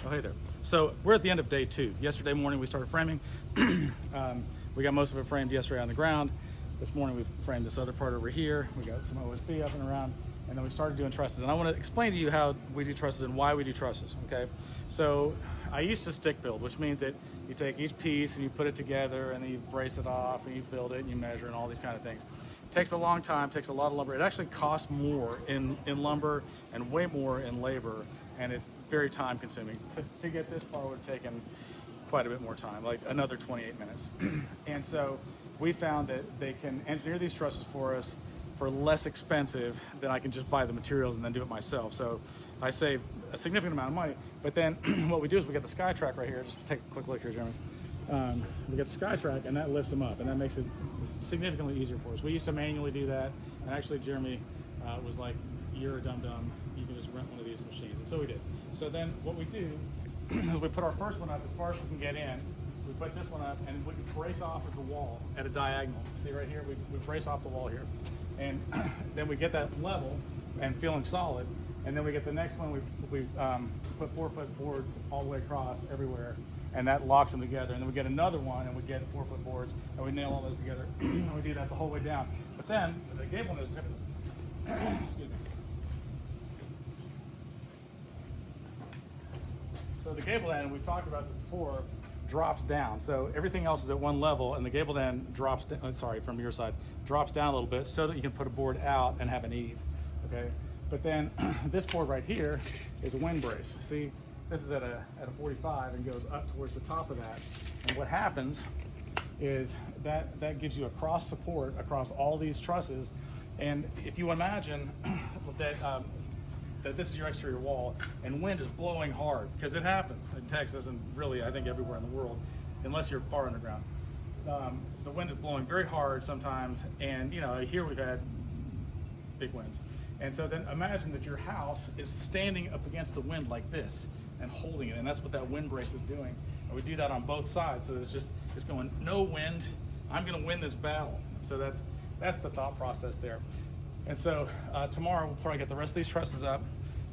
Oh, hey there. So we're at the end of day 2. Yesterday morning we started framing. We got most of it framed yesterday on the ground. This morning we framed this other part over here. We got some OSB up and around, and then we started doing trusses. And I want to explain to you how we do trusses and why we do trusses, okay? So I used to stick build, which means that you take each piece and you put it together and then you brace it off and you build it and you measure and all these kind of things. It takes a long time, takes a lot of lumber. It actually costs more in lumber and way more in labor, and it's very time consuming. To get this far would have taken quite a bit more time, like another 28 minutes. And so we found that they can engineer these trusses for us for less expensive than I can just buy the materials and then do it myself. So I save a significant amount of money. But then what we do is we get the SkyTrack right here. Just take a quick look here, Jeremy. We get the SkyTrack, and that lifts them up, and that makes it significantly easier for us. We used to manually do that, and actually Jeremy was like, "You're a dum-dum, you can just rent one of these machines." And so we did. So then what we do is we put our first one up as far as we can get in. We put this one up, and we brace off of the wall at a diagonal. See right here, we brace off the wall here. And then we get that level and feeling solid. And then we get the next one, we put 4-foot boards all the way across everywhere, and that locks them together. And then we get another one, and we get 4-foot boards, and we nail all those together. And we do that the whole way down. But then the gable one is different. Excuse me. So the gable end, we talked about this before, drops down. So everything else is at one level, and the gable end drops down, sorry, from your side, drops down a little bit so that you can put a board out and have an eave, okay? But then this board right here is a wind brace. See, this is at a 45 and goes up towards the top of that. And what happens is that gives you a cross support across all these trusses. And if you imagine that this is your exterior wall and wind is blowing hard, because it happens in Texas and really I think everywhere in the world, unless you're far underground. The wind is blowing very hard sometimes, and you know, here we've had big winds. And so then imagine that your house is standing up against the wind like this and holding it, and that's what that wind brace is doing. And we do that on both sides, so it's going, no wind, I'm gonna win this battle. So that's the thought process there. And so tomorrow we'll probably get the rest of these trusses up,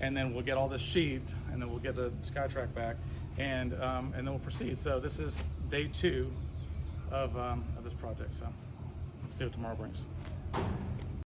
and then we'll get all this sheathed, and then we'll get the SkyTrack back, and then we'll proceed. So this is day 2 of this project. So let's see what tomorrow brings.